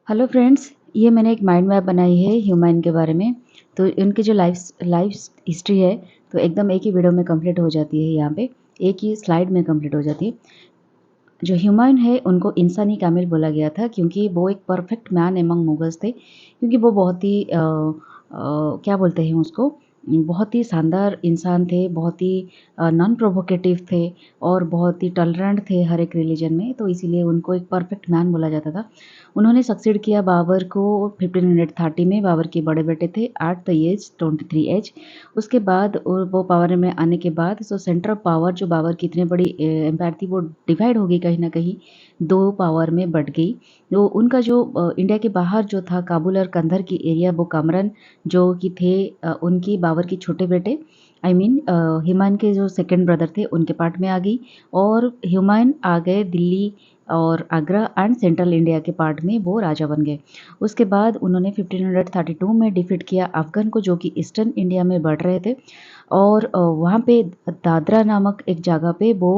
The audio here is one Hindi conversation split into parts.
हेलो फ्रेंड्स, ये मैंने एक माइंड मैप बनाई है ह्यूमन के बारे में। तो इनकी जो लाइफ हिस्ट्री है, तो एकदम एक ही वीडियो में कंप्लीट हो जाती है। यहाँ पे एक ही स्लाइड में कंप्लीट हो जाती है। जो ह्यूमन है उनको इंसानी कामिल बोला गया था, क्योंकि वो एक परफेक्ट मैन एमंग मुगल्स थे। क्योंकि वो बहुत ही क्या बोलते हैं उसको, बहुत ही शानदार इंसान थे, बहुत ही नॉन प्रोवोकेटिव थे और बहुत ही टॉलरेंट थे हर एक रिलीजन में। तो इसीलिए उनको एक परफेक्ट मैन बोला जाता था। उन्होंने सक्सीड किया बाबर को 1530 में। बाबर के बड़े बेटे थे एट द एज 23 एज। उसके बाद वो पावर में आने के बाद सेंटर ऑफ पावर जो बाबर की इतनी बड़ी एम्पायर थी, वो डिवाइड हो गई, कहीं ना कहीं दो पावर में बट गई। तो उनका जो इंडिया के बाहर जो था काबुल और कंधर की एरिया, वो कामरन जो कि थे उनकी बाबर के छोटे बेटे, आई मीन हुमायूं के जो सेकंड ब्रदर थे, उनके पार्ट में आ गई। और हुमायूं आ गए दिल्ली और आगरा एंड सेंट्रल इंडिया के पार्ट में, वो राजा बन गए। उसके बाद उन्होंने 1532 में डिफीट किया अफगान को, जो कि ईस्टर्न इंडिया में बढ़ रहे थे। और वहाँ पे दादरा नामक एक जगह पे वो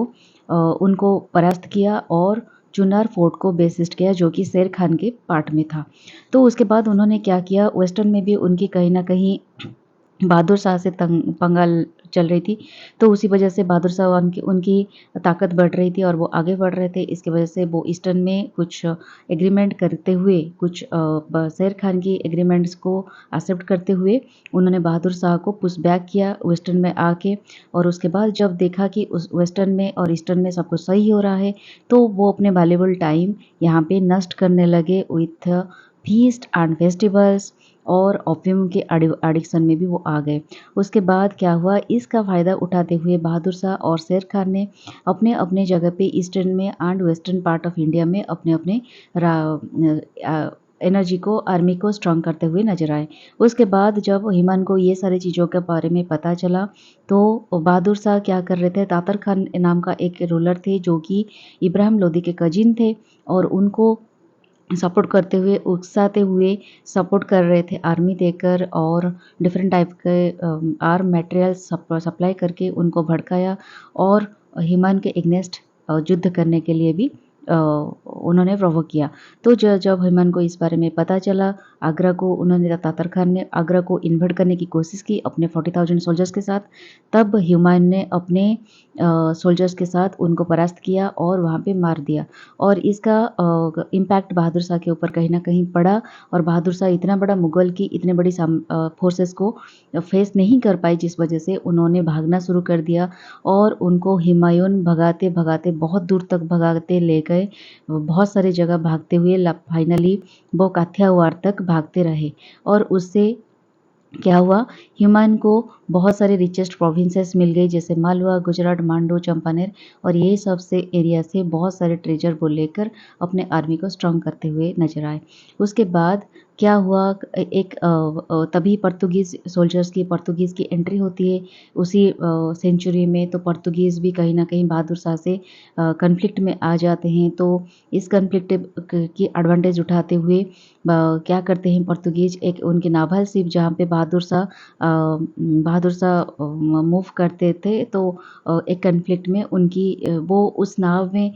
उनको परास्त किया और चुनार फोर्ट को बेसिस्ट किया, जो कि शेर खान के पार्ट में था। तो उसके बाद उन्होंने क्या किया, वेस्टर्न में भी उनकी कहीं ना कहीं बहादुर शाह से पंगाल चल रही थी। तो उसी वजह से बहादुर शाह उनकी उनकी ताकत बढ़ रही थी और वो आगे बढ़ रहे थे। इसकी वजह से वो ईस्टर्न में कुछ एग्रीमेंट करते हुए, कुछ शेर खान की एग्रीमेंट्स को एक्सेप्ट करते हुए उन्होंने बहादुर शाह को पुश बैक किया वेस्टर्न में आके। और उसके बाद जब देखा कि उस वेस्टर्न में और ईस्टर्न में सब कुछ सही हो रहा है, तो वो अपने वैल्यूएबल टाइम यहाँ पे नष्ट करने लगे विथ फीस्ट एंड फेस्टिवल्स। और ओपियम के एडिक्शन में भी वो आ गए। उसके बाद क्या हुआ, इसका फ़ायदा उठाते हुए बहादुर शाह और शेर खान ने अपने अपने जगह पे ईस्टर्न में and western part of India में अपने अपने एनर्जी को, आर्मी को स्ट्रांग करते हुए नजर आए। उसके बाद जब हुमायूं को ये सारी चीज़ों के बारे में पता चला, तो बहादुर शाह क्या कर रहे थे, तातर खान नाम का एक रूलर थे जो कि इब्राहिम लोदी के कजिन थे, और उनको सपोर्ट करते हुए, उकसाते हुए सपोर्ट कर रहे थे आर्मी देकर और डिफरेंट टाइप के आर्म मटेरियल सप्लाई करके उनको भड़काया। और हुमायूं के एग्नेस्ट युद्ध करने के लिए भी उन्होंने प्रोवोक किया। तो जब हुमायूं को इस बारे में पता चला, आगरा को उन्होंने, तातर खान ने आगरा को इन्वर्ट करने की कोशिश की अपने 40,000 सोल्जर्स के साथ। तब हुमायूं ने अपने सोल्जर्स के साथ उनको परास्त किया और वहाँ पे मार दिया। और इसका इम्पैक्ट बहादुर शाह के ऊपर कहीं ना कहीं पड़ा। और बहादुर शाह इतना बड़ा मुगल की इतने बड़ी फोर्सेस को फेस नहीं कर पाई, जिस वजह से उन्होंने भागना शुरू कर दिया। और उनको हुमायूं भगाते भगाते बहुत दूर तक भगाते ले गए, बहुत सारी जगह भागते हुए फाइनली वो काठियावाड़ तक भागते रहे। और उससे क्या हुआ, हुमायूं को बहुत सारे रिचेस्ट प्रोविंसेस मिल गई, जैसे मालवा, गुजरात, मांडू, चंपानेर। और ये सब से एरिया से बहुत सारे ट्रेजर वो लेकर अपने आर्मी को स्ट्रांग करते हुए नजर आए। उसके बाद क्या हुआ, एक तभी पोर्तुगीज़ सोल्जर्स की, पोर्तुगीज़ की एंट्री होती है उसी सेंचुरी में। तो पोर्तुगीज़ भी कहीं ना कहीं बहादुर शाह से कन्फ्लिक्ट में आ जाते हैं। तो इस कन्फ्लिक्ट की एडवांटेज उठाते हुए क्या करते हैं पोर्तुगीज, एक उनके नावल शिप जहाँ पे बहादुर शाह मूव करते थे, तो एक कन्फ्लिक्ट में उनकी वो उस नाव में,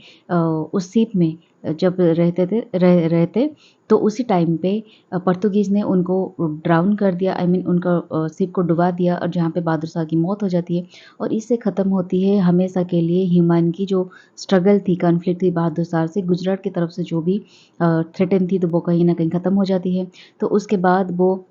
उस शिप में जब रहते, तो उसी टाइम पे पोर्तुगीज़ ने उनको ड्राउन कर दिया, आई मीन उनका शिप को डुबा दिया, और जहाँ पे बहादुर शाह की मौत हो जाती है। और इससे ख़त्म होती है हमेशा के लिए हुमायूं की जो स्ट्रगल थी, कॉन्फ्लिक्ट थी बहादुर शाह से। गुजरात की तरफ से जो भी थ्रेटन थी, तो वो कहीं ना कहीं ख़त्म हो जाती है। तो उसके बाद वो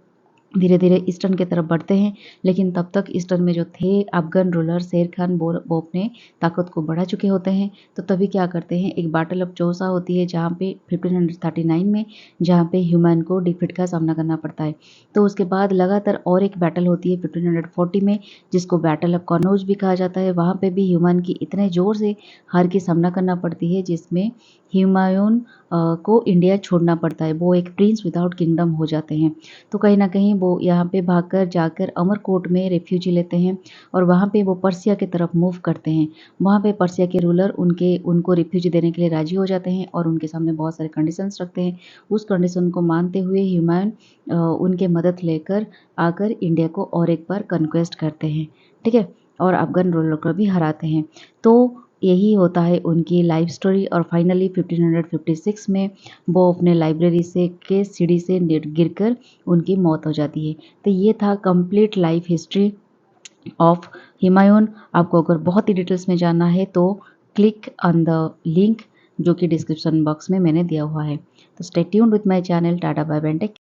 धीरे धीरे ईस्टर्न की तरफ बढ़ते हैं। लेकिन तब तक ईस्टर्न में जो थे अफगान रूलर शेर खान, वो अपने ताकत को बढ़ा चुके होते हैं। तो तभी क्या करते हैं, एक बैटल ऑफ चौसा होती है जहाँ पे 1539 में, जहाँ पे हुमायूं को डिफीट का सामना करना पड़ता है। तो उसके बाद लगातार और एक बैटल होती है 1540 में, जिसको बैटल ऑफ कनौज भी कहा जाता है। वहाँ पे भी हुमायूं की इतने जोर से हार की सामना करना पड़ती है, जिसमें हुमायूं को इंडिया छोड़ना पड़ता है। वो एक प्रिंस विदाउट किंगडम हो जाते हैं। तो कहीं ना कहीं वो यहाँ पे भागकर जाकर अमरकोट में रेफ्यूजी लेते हैं, और वहाँ पे वो पर्सिया की तरफ मूव करते हैं। वहाँ पे पर्सिया के रूलर उनको रेफ्यूजी देने के लिए राजी हो जाते हैं और उनके सामने बहुत सारे कंडीशंस रखते हैं। उस कंडीशन को मानते हुए हुमायूं उनके मदद लेकर आकर इंडिया को और एक बार कन्क्वेस्ट करते हैं, ठीक है, और अफगान रूलर को भी हराते हैं। तो यही होता है उनकी लाइफ स्टोरी और फाइनली 1556 में वो अपने लाइब्रेरी से के सीढ़ी से गिरकर उनकी मौत हो जाती है। तो ये था complete life history of Humayun. आपको अगर बहुत ही डिटेल्स में जानना है तो क्लिक ऑन द लिंक जो कि डिस्क्रिप्शन बॉक्स में मैंने दिया हुआ है। तो stay tuned with my channel. Tata bye bye.